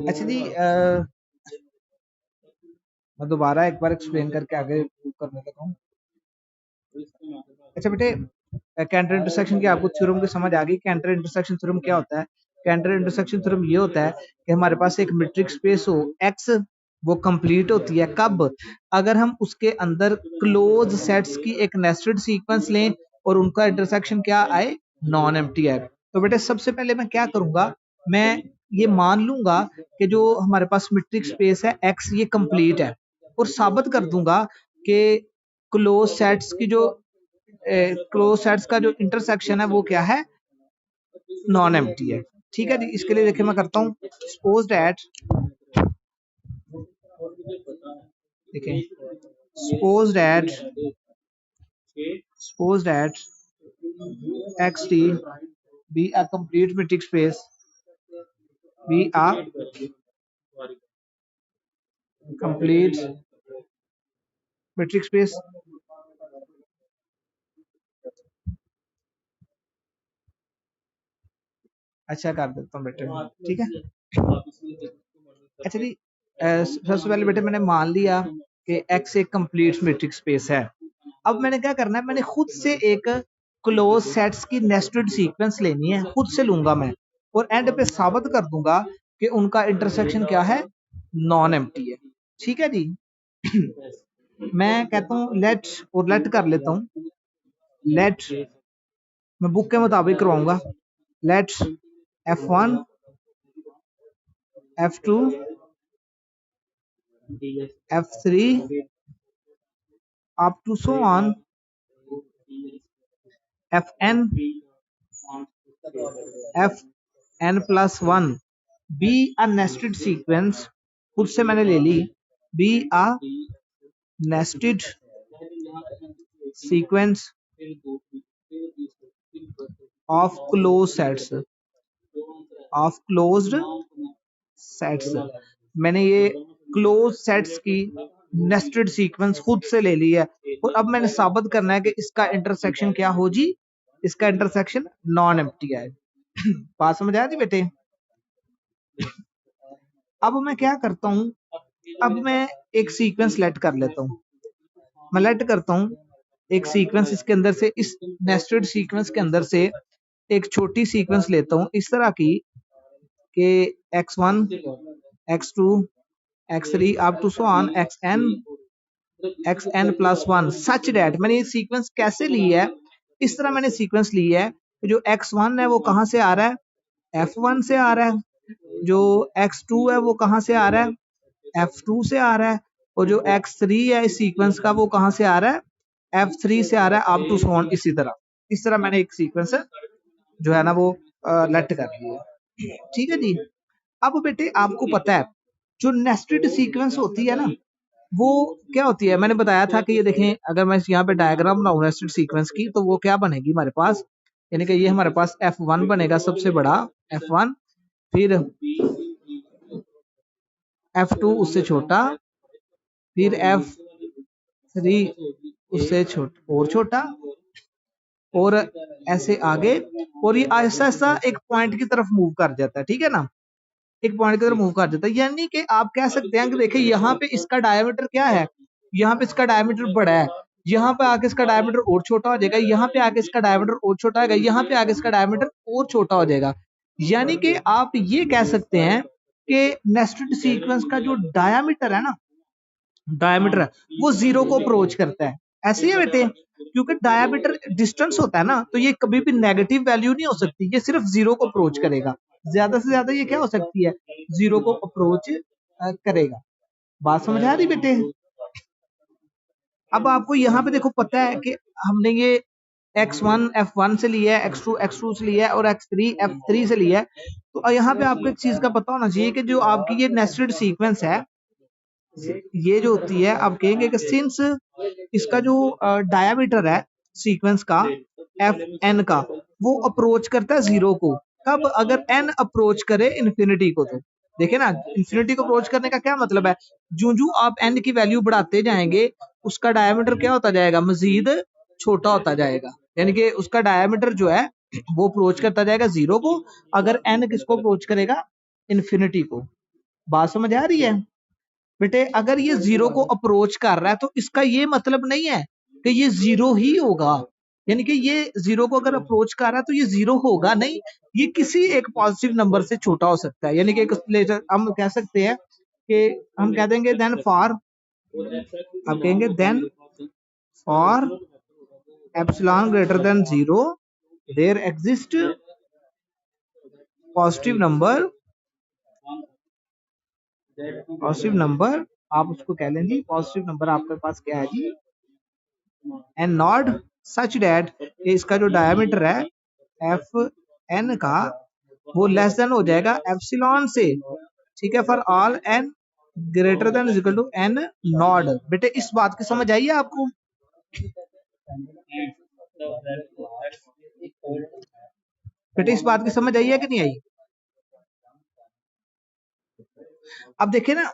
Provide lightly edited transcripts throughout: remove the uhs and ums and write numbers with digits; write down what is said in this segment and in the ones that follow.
अच्छा जी, मैं दोबारा एक बार एक्सप्लेन करके आगे करने लगा हूँ। अच्छा बेटे, कैंटर इंटरसेक्शन की आपको थ्योरम की समझ आ गई। कैंटर इंटरसेक्शन थ्योरम क्या होता है? कैंटर इंटरसेक्शन थ्योरम ये होता है कि हमारे पास एक मीट्रिक स्पेस हो एक्स, वो कंप्लीट होती है कब? अगर हम उसके अंदर क्लोज सेट्स की एक नेस्टेड सीक्वेंस लें और उनका इंटरसेक्शन क्या आए? नॉन एम्प्टी आए। तो बेटे सबसे पहले मैं क्या करूंगा, मैं ये मान लूंगा कि जो हमारे पास मीट्रिक स्पेस है एक्स ये कंप्लीट है, और साबित कर दूंगा कि क्लोज सेट्स की जो क्लोज सेट्स का जो इंटरसेक्शन है वो क्या है? नॉन एम्प्टी है। ठीक है जी, इसके लिए देखिए मैं करता हूँ। सपोज दैट, देखें, suppose that X T be a complete metric space, be a complete metric space. अच्छा कर देता हूँ बेटे, ठीक है। अच्छा जी, सबसे पहले बेटे मैंने मान लिया कि एक्स एक कंप्लीट मैट्रिक स्पेस है। अब मैंने क्या करना है, मैंने खुद से एक क्लोज सेट्स की नेस्टेड सीक्वेंस लेनी है, खुद से लूंगा मैं, और एंड पे साबित कर दूंगा कि उनका इंटरसेक्शन क्या है? नॉन एम्प्टी है। ठीक है जी। मैं कहता हूँ लेट, और लेट कर लेता हूँ, लेट, मैं बुक के मुताबिक करवाऊंगा। Let F1, F2, F3 up to so on Fn, Fn plus 1 be a nested sequence, खुद से मैंने ले ली, be a nested sequence of closed sets, of closed sets। मैंने ये क्लोज सेट्स की नेस्टेड सीक्वेंस खुद से ले ली है, और अब मैंने साबित करना है कि इसका इंटरसेक्शन क्या हो जी? इसका इंटरसेक्शन नॉन एम्प्टी है। बात समझ आया जी बेटे? अब मैं क्या करता हूं, अब मैं एक सीक्वेंस लेट कर लेता हूं। मैं लेट करता हूं एक सीक्वेंस, इसके अंदर से, इस नेस्टेड सीक्वेंस के अंदर से एक छोटी सीक्वेंस लेता हूं इस तरह की कि x1, x2, x3 up to so on xn plus 1 such that. मैंने ये सीक्वेंस कैसे ली है? इस तरह मैंने सीक्वेंस ली है कि जो x1 है वो कहां से आ रहा है? f1 से आ रहा है। जो x2 है वो कहां से आ रहा है? f2 से आ रहा है। और जो x3 है इस सीक्वेंस का, वो कहां से आ रहा है? f3 से आ रहा है, अप टू सो ऑन। इसी तरह, इस तरह मैंने एक सीक्वेंस जो है ना वो लेट कर ली है। ठीक है जी। अब बेटे आपको पता है जो नेस्टेड सीक्वेंस होती है ना, वो क्या होती है? मैंने बताया था कि ये देखें, अगर मैं यहाँ पे डायग्राम बनाऊं नेस्टेड सीक्वेंस की, तो वो क्या बनेगी हमारे पास, यानी कि ये हमारे पास F1 बनेगा सबसे बड़ा, F1, फिर F2 उससे छोटा, फिर F3 उससे और छोटा, और ऐसे आगे, और ये ऐसा ऐसा एक पॉइंट की तरफ मूव कर जाता है। ठीक है ना, एक पॉइंट की तरफ मूव कर जाता है। यानी कि आप कह सकते हैं कि देखिए यहाँ पे इसका डायमीटर क्या है? यहाँ पे इसका डायमीटर बड़ा है, यहाँ पे आके इसका डायमीटर और छोटा हो जाएगा, यहाँ पे आके इसका डायमीटर और छोटा होगा, यहाँ पे आके इसका डायमीटर और छोटा हो जाएगा। यानी कि आप ये कह सकते हैं कि नेस्टेड सीक्वेंस का जो डायमीटर है ना, डायमीटर है, वो जीरो को अप्रोच करता है। ऐसे ही है बेटे, क्योंकि डायमीटर डिस्टेंस होता है ना, तो ये कभी भी नेगेटिव वैल्यू नहीं हो सकती, ये सिर्फ जीरो को अप्रोच करेगा। ज्यादा से ज्यादा ये क्या हो सकती है? जीरो को अप्रोच करेगा। बात समझ आ रही बेटे? अब आपको यहाँ पे देखो पता है कि हमने ये x1 f1 से लिया है, x2 x2 से लिया है, और x3 f3 से लिया है। तो यहाँ पे आपको एक चीज का पता होना चाहिए कि जो आपकी ये नेस्टेड सीक्वेंस है, ये जो होती है, आप कहेंगे कि सिंस इसका जो डायमीटर है सीक्वेंस का, एफ एन का, वो अप्रोच करता है जीरो को। कब? अगर एन अप्रोच करे इन्फिनिटी को। तो देखिए ना, इन्फिनिटी को अप्रोच करने का क्या मतलब है? जो जो आप एन की वैल्यू बढ़ाते जाएंगे, उसका डायमीटर क्या होता जाएगा? मजीद छोटा होता जाएगा। यानी कि उसका डायमीटर जो है वो अप्रोच करता जाएगा जीरो को, अगर एन किसको अप्रोच करेगा? इन्फिनिटी को। बात समझ आ रही है बेटे? अगर ये जीरो को अप्रोच कर रहा है तो इसका ये मतलब नहीं है कि ये जीरो ही होगा, यानी कि ये जीरो को अगर अप्रोच कर रहा है तो ये जीरो होगा नहीं, ये किसी एक पॉजिटिव नंबर से छोटा हो सकता है। यानी कि एक हम कह सकते हैं कि हम कह देंगे देन फॉर, हम कहेंगे then for epsilon greater than zero there exist positive number, positive number आप उसको कह लें जी, पॉजिटिव नंबर आपके पास क्या है जी, एंड नॉट सच दैट इसका जो डायमीटर है एफ एन का वो लेस देन हो जाएगा एप्सिलॉन से, ठीक है, for all N greater than equal to N naught. बेटे इस बात की समझ आई है आपको? बेटे इस बात की समझ आई है कि नहीं आई? अब देखिए ना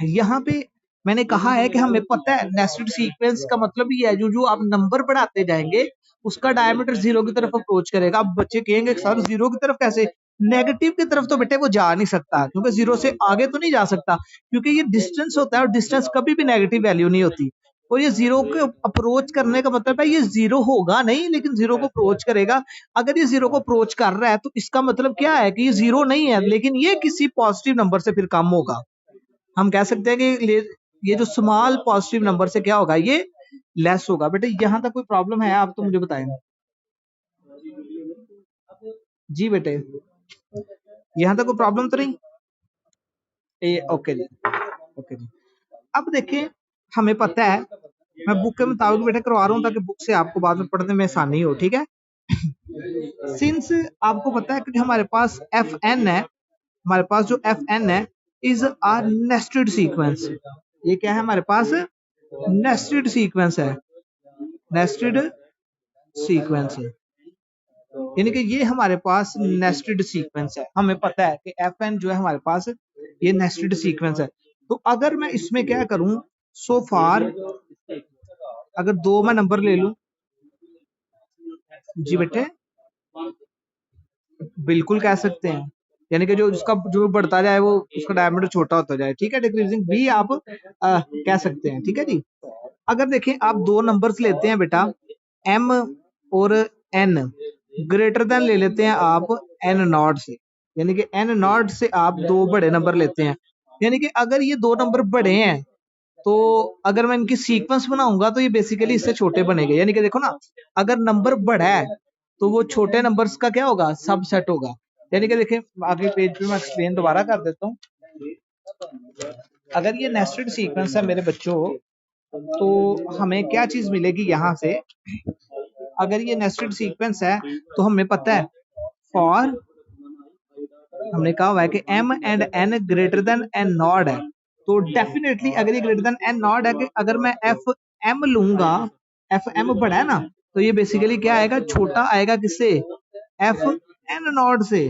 यहाँ पे मैंने कहा है कि हमें पता है नेस्टेड सीक्वेंस का मतलब ये है, जो जो आप नंबर बढ़ाते जाएंगे उसका डायमीटर जीरो की तरफ अप्रोच करेगा। अब बच्चे कहेंगे सर जीरो की तरफ कैसे, नेगेटिव की तरफ तो बेटे वो जा नहीं सकता, क्योंकि जीरो से आगे तो नहीं जा सकता, क्योंकि ये डिस्टेंस होता है और डिस्टेंस कभी भी नेगेटिव वैल्यू नहीं होती। और ये जीरो को अप्रोच करने का मतलब है ये जीरो होगा नहीं, लेकिन जीरो को अप्रोच करेगा। अगर ये जीरो को अप्रोच कर रहा है तो इसका मतलब क्या है कि ये जीरो नहीं है, लेकिन ये किसी पॉजिटिव नंबर से फिर कम होगा। हम कह सकते हैं कि ये जो स्मॉल पॉजिटिव नंबर से क्या होगा, ये लेस होगा। बेटे यहां तक कोई प्रॉब्लम है आप तो मुझे बताएं जी। बेटे यहां तक कोई प्रॉब्लम तो नहीं? ओके जी, ओके जी। अब देखिए हमें पता है, मैं बुक के मुताबिक बेटे करवा रहा हूँ ताकि बुक से आपको बाद में पढ़ने में आसानी हो, ठीक है। सिंस आपको पता है कि हमारे पास एफ एन है, हमारे पास जो एफ एन है इज अ नेस्टेड सीक्वेंस। ये क्या है हमारे पास? नेस्टेड सीक्वेंस है, नेस्टेड सीक्वेंस है, यानी कि ये हमारे पास नेस्टेड सीक्वेंस है। हमें पता है कि एफ एन जो है हमारे पास ये नेस्टेड सीक्वेंस है। तो अगर मैं इसमें क्या करूं, सो फार अगर दो मैं नंबर ले लूं जी बेटे, बिल्कुल कह सकते हैं, यानी कि जो जिसका जो बढ़ता जाए वो उसका डायमीटर छोटा होता जाए, ठीक है, डिक्रीजिंग भी आप कह सकते हैं, ठीक है जी। अगर देखें आप दो नंबर्स लेते हैं बेटा m और n, ग्रेटर देन ले लेते हैं आप n नॉट से, यानी कि n नॉट से आप दो बड़े नंबर लेते हैं, यानी कि अगर ये दो नंबर बड़े हैं तो अगर मैं इनकी सीक्वेंस बनाऊंगा तो ये बेसिकली इससे छोटे बनेंगे। यानी कि देखो ना, अगर नंबर बड़ा है तो वो छोटे नंबर्स का क्या होगा, सबसेट होगा। यानी कि देखें आगे पेज पे मैं एक्सप्लेन दोबारा कर देता हूँ। अगर ये नेस्टेड सीक्वेंस है मेरे बच्चों, तो हमें क्या चीज मिलेगी यहाँ से, अगर ये नेस्टेड सीक्वेंस है तो हमें पता है फॉर, हमने कहा हुआ है कि m and n greater than n not है, तो डेफिनेटली अगर ये ग्रेटर देन n नॉट है कि अगर मैं एफ m लूंगा, एफ m बड़ा है ना, तो ये बेसिकली क्या आएगा, छोटा आएगा किससे, एफ n नॉट से।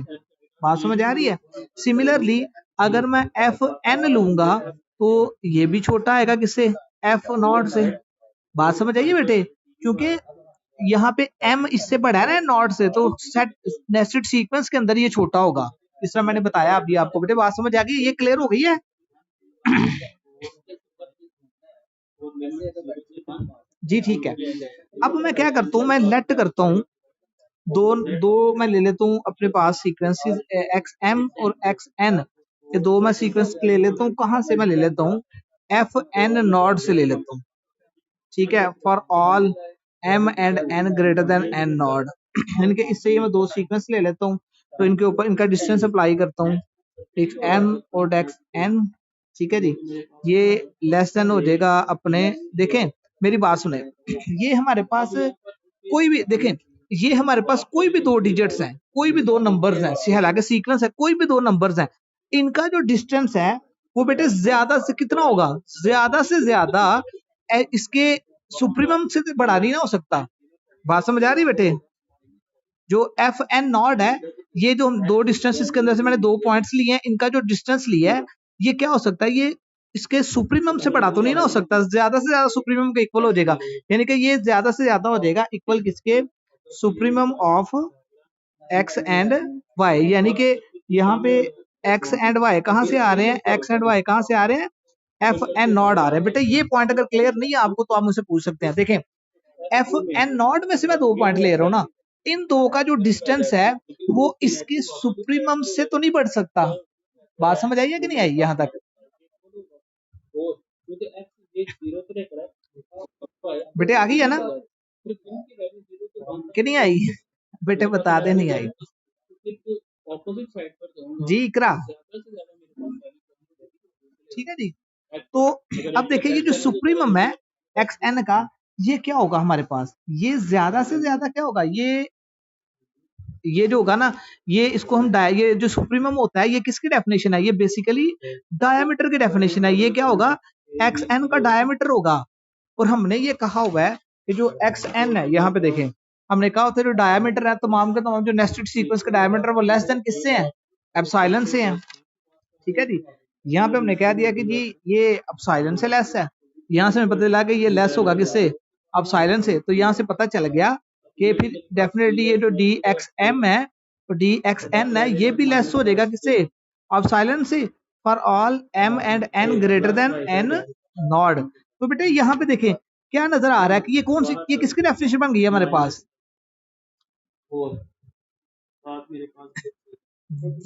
बात समझ आ रही है? सिमिलरली अगर मैं एफ n लूंगा तो ये भी छोटा आएगा किससे, एफ नॉट से। बात समझ आइए बेटे, क्योंकि यहाँ पे m इससे बड़ा है ना नॉट से, तो सेट नेस्टेड सीक्वेंस के अंदर ये छोटा होगा, इस तरह मैंने बताया अभी आपको। बेटे बात समझ आ गई, ये क्लियर हो गई है? जी ठीक है। अब मैं क्या करता हूँ, मैं लेट करता हूँ दो दो मैं ले लेता हूँ अपने पास सीक्वेंसेस एक्स एम और एक्स एन, ये दो मैं सीक्वेंस ले लेता हूँ। कहाँ से मैं ले लेता हूँ, एफ एन नॉट से ले लेता हूँ, ठीक है, for all M and N greater than N naught. इनके इससे मैं दो सीक्वेंस ले लेता हूँ, तो इनके ऊपर इनका डिस्टेंस अप्लाई करता हूँ, एक्स एम और एक्स एन, ठीक है जी। ये लेस देन हो जाएगा अपने, देखें मेरी बात सुने, ये हमारे पास कोई भी देखें, ये हमारे पास कोई भी दो डिजिट्स हैं, कोई भी दो नंबर्स हैं, हालांकि सीक्वेंस है, कोई भी दो नंबर्स हैं, इनका जो डिस्टेंस है वो बेटे ज्यादा से कितना होगा, ज्यादा से ज्यादा इसके सुप्रीमम से बड़ा नहीं ना हो सकता। बात समझ आ रही बेटे? जो एफ एन नॉट है, ये जो हम दो डिस्टेंसेस के अंदर से मैंने दो पॉइंट्स लिए हैं, इनका जो डिस्टेंस लिया है ये क्या हो सकता है, ये इसके सुप्रीमम से बड़ा तो नहीं ना हो सकता, ज्यादा से ज्यादा सुप्रीमम का इक्वल हो जाएगा, यानी कि ये ज्यादा से ज्यादा हो जाएगा इक्वल किसके, supremum of X and Y. यानी कि यहाँ पे एक्स एंड वाई कहाँ से आ रहे हैं, एक्स एंड वाई कहाँ से आ रहे हैं, एफ एन नॉट आ रहे हैं। बेटा ये पॉइंट अगर क्लियर नहीं है आपको तो आप मुझसे पूछ सकते हैं। देखें एफ एन नॉट में से मैं 2 पॉइंट ले रहा हूँ ना, इन दो का जो डिस्टेंस है वो इसके सुप्रीमम से तो नहीं बढ़ सकता। बात समझ आई है कि नहीं आई यहाँ तक? बेटे आ गई है ना कि नहीं आई? बेटे बता दे नहीं आई जी इकरा। ठीक है जी। तो अब देखिए ये जो सुप्रीमम है एक्स एन का, ये क्या होगा हमारे पास, ये ज्यादा से ज्यादा क्या होगा, ये जो होगा ना, ये इसको हम ये जो सुप्रीमम होता है ये किसकी डेफिनेशन है, ये बेसिकली डायमीटर की डेफिनेशन है। ये क्या होगा, एक्स एन का डायमीटर होगा। और हमने ये कहा हुआ है कि जो एक्स एन है, यहाँ पे देखें हमने कहा होता है जो डायमीटर है तमाम के तमाम जो नेस्टेड सीक्वेंस का डायमीटर वो लेस देन किससे है, एप्सिलॉन से है। ठीक है जी। यहाँ पे हमने कह दिया कि जी ये एप्सिलॉन से लेस है, यहाँ से हमें पता चला कि ये लेस होगा किससे, एप्सिलॉन से। तो यहाँ से पता चल गया कि फिर डेफिनेटली ये जो डी एक्स एम है तो डी एक्स एन है ये भी लेस हो जाएगा किससे, एप्सिलॉन से, for all M and N greater than N naught. तो बेटे यहाँ पे देखें क्या नजर आ रहा है कि ये कौन सी, ये किसकी डेफिनेशन बन गई है हमारे पास,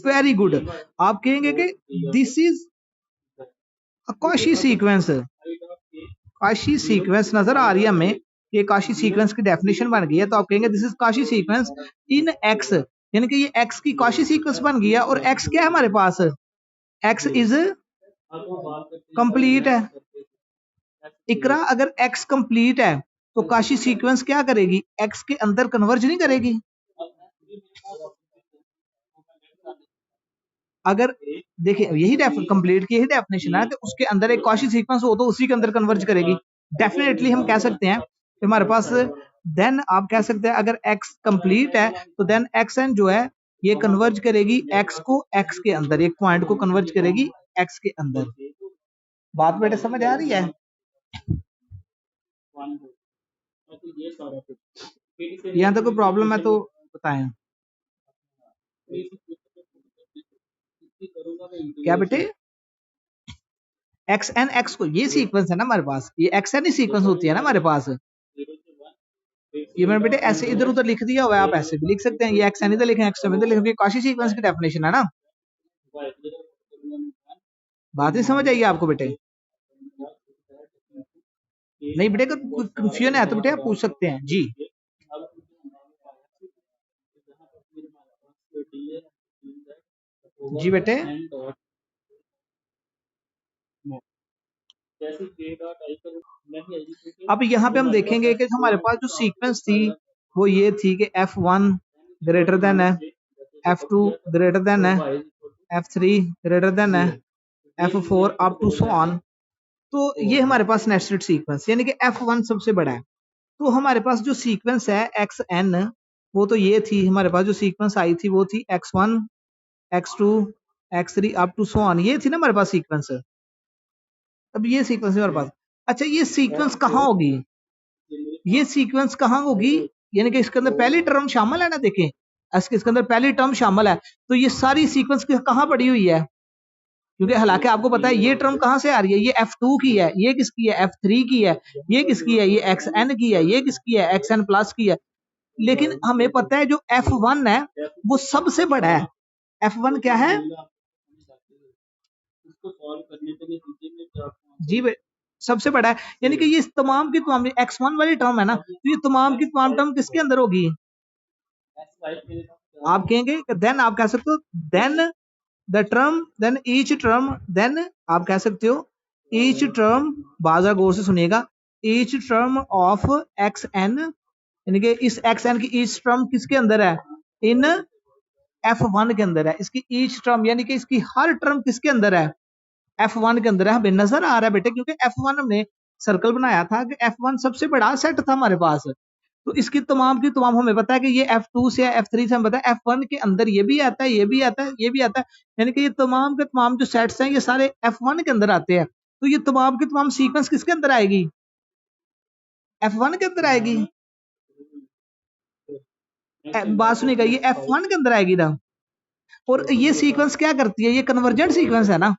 वेरी गुड। आप कहेंगे कि this is Kashi sequence, Kashi sequence नजर आ रही है हमें, ये काशी सीक्वेंस की डेफिनेशन बन गई है। तो आप कहेंगे this is Kashi sequence in x, यानी कि ये एक्स की काशी सीक्वेंस बन गई है। और एक्स क्या है हमारे पास, एक्स इज कंप्लीट है। इकरा अगर एक्स कंप्लीट है तो काशी सीक्वेंस क्या करेगी, एक्स के अंदर कन्वर्ज नहीं करेगी। अगर देखिए यही कंप्लीट की यही डेफिनेशन है कि उसके अंदर एक काशी सीक्वेंस हो तो उसी के अंदर कन्वर्ज करेगी। डेफिनेटली हम कह सकते हैं कि हमारे पास, देन आप कह सकते हैं अगर एक्स कंप्लीट है तो देन एक्स एन जो है ये कन्वर्ज करेगी एक्स को एक्स के अंदर, एक पॉइंट को कन्वर्ज करेगी एक्स के अंदर। बात बेटे समझ आ रही है? यहाँ तक कोई प्रॉब्लम है तो बताएं। क्या बेटे, एक्स एन एक्स को ये सीक्वेंस है ना हमारे पास, ये एक्स एन ही सीक्वेंस होती है ना हमारे पास। ये मैंने बेटे ऐसे इधर उधर लिख दिया हुआ है, आप ऐसे भी लिख सकते हैं, ये एक्स एन इधर लिखें एक्स एन इधर लिखें, काशी सीक्वेंस की डेफिनेशन है ना। बात नहीं समझ आई आपको बेटे? नहीं बेटे अगर कोई कंफ्यूजन है तो बेटे आप पूछ सकते हैं जी। जी बेटे अब यहाँ पे हम देखेंगे कि हमारे पास जो सीक्वेंस थी वो ये थी कि F1 ग्रेटर देन है, F2 ग्रेटर देन है, F3 ग्रेटर देन है, F4 up to so on. तो ये हमारे पास नेस्टेड सीक्वेंस, यानी कि F1 सबसे बड़ा है। तो हमारे पास जो सीक्वेंस है एक्स एन वो तो ये थी, हमारे पास जो सीक्वेंस आई थी वो थी X1 X2 X3 up to so on, ये थी ना हमारे पास सीक्वेंस। अब ये सीक्वेंस है हमारे पास। अच्छा ये सीक्वेंस कहाँ होगी, ये सीक्वेंस कहाँ होगी, यानी कि इसके अंदर पहली टर्म शामिल है ना, देखें इसके अंदर पहली टर्म शामिल है। तो ये सारी सीक्वेंस कहाँ पड़ी हुई है, क्योंकि हालांकि आपको पता है ये टर्म कहाँ से आ रही है, ये F2 की है, ये किसकी है F3 की है, ये किसकी है ये XN की है, ये किसकी है XN प्लस की है। लेकिन हमें पता है जो F1 है वो सबसे बड़ा है। F1 क्या है जी सबसे बड़ा है, यानी कि ये तमाम की तमाम X1 वाली टर्म है ना, तो ये तमाम की तमाम टर्म किसके अंदर होगी, आप कहेंगे देन आप कह सकते हो then the term, then each term, then आप कह सकते हो ईच टर्म, बाजार गौर से सुनिएगा, each term of X N, यानी कि इस एक्स एन की ईच टर्म किसके अंदर है, इन F1 के अंदर है। इसकी ईच टर्म यानी कि इसकी हर टर्म किसके अंदर है, F1 के अंदर है। हमें नजर आ रहा है बेटे क्योंकि F1 हमने सर्कल बनाया था कि F1 सबसे बड़ा सेट था हमारे पास। तो इसकी तमाम की तमाम हमें पता है कि ये F2 से F3 से हमें पता है F1 के अंदर ये भी आता है, ये भी आता है, ये भी आता है, यानी कि ये तमाम के तमाम जो सेट्स हैं ये सारे F1 के अंदर आते हैं। तो ये तमाम की तमाम सीक्वेंस किसके अंदर आएगी, F1 के अंदर आएगी। बात सुनिएगा ये F1 के अंदर आएगी ना। और ये सीक्वेंस क्या करती है, ये कन्वर्जेंट सीक्वेंस है ना।